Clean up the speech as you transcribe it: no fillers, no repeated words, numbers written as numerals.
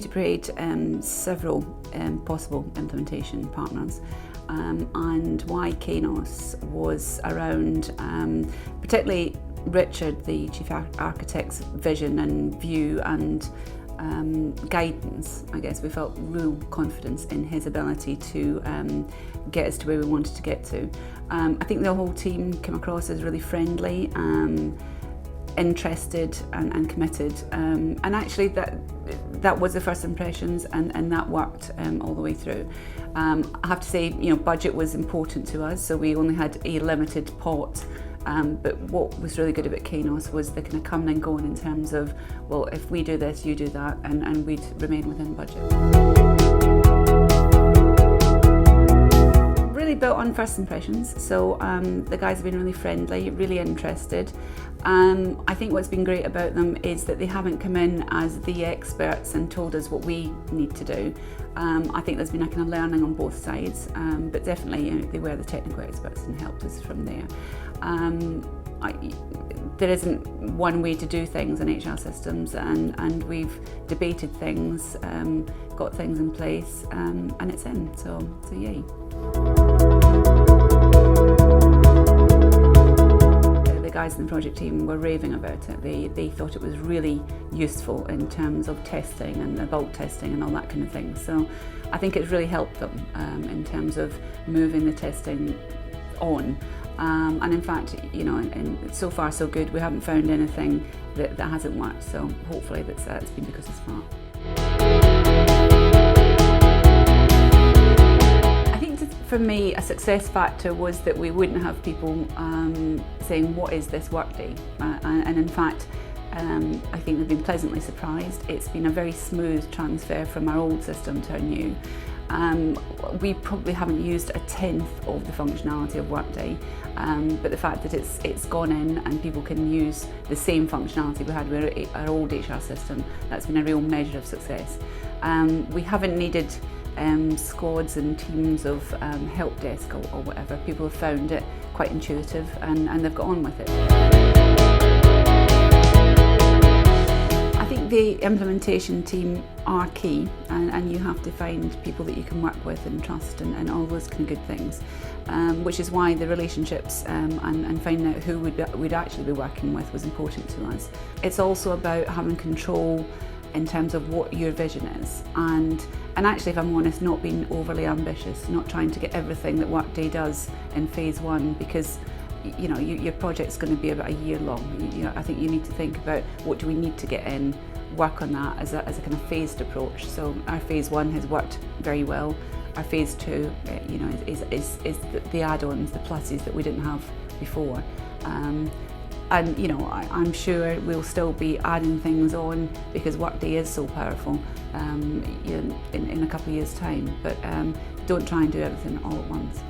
create several possible implementation partners, and why Kainos was around, particularly Richard, the Chief Architect's vision and view and guidance. I guess we felt real confidence in his ability to get us to where we wanted to get to. I think the whole team came across as really friendly, interested and committed, and actually that was the first impressions, and that worked all the way through. I have to say, budget was important to us, so we only had a limited pot. But what was really good about Kainos was the kind of coming and going in terms of, well, if we do this, you do that, and we'd remain within budget. Really built on first impressions, so the guys have been really friendly, really interested. I think what's been great about them is that they haven't come in as the experts and told us what we need to do. I think there's been a kind of learning on both sides, but definitely they were the technical experts and helped us from there. There isn't one way to do things in HR systems, and we've debated things, got things in place, and it's in, so yay. The guys in the project team were raving about it. They thought it was really useful in terms of testing and the bulk testing and all that kind of thing. So I think it's really helped them in terms of moving the testing on. And in fact, and so far so good. We haven't found anything that hasn't worked. So hopefully it's been because of Smart. For me, a success factor was that we wouldn't have people saying, what is this Workday? And in fact, I think they've been pleasantly surprised. It's been a very smooth transfer from our old system to our new. We probably haven't used a tenth of the functionality of Workday, but the fact that it's gone in and people can use the same functionality we had with our old HR system, that's been a real measure of success. We haven't needed squads and teams of help desk or whatever. People have found it quite intuitive and they've got on with it. I think the implementation team are key, and you have to find people that you can work with and trust and all those kind of good things, which is why the relationships and finding out who we'd actually be working with was important to us. It's also about having control in terms of what your vision is, and actually, if I'm honest, not being overly ambitious, not trying to get everything that Workday does in phase one, because your project's going to be about a year long. I think you need to think about what do we need to get in, work on that as a kind of phased approach. So our phase one has worked very well. Our phase two, is the add-ons, the pluses that we didn't have before. And I'm sure we'll still be adding things on because Workday is so powerful in a couple of years' time. But don't try and do everything all at once.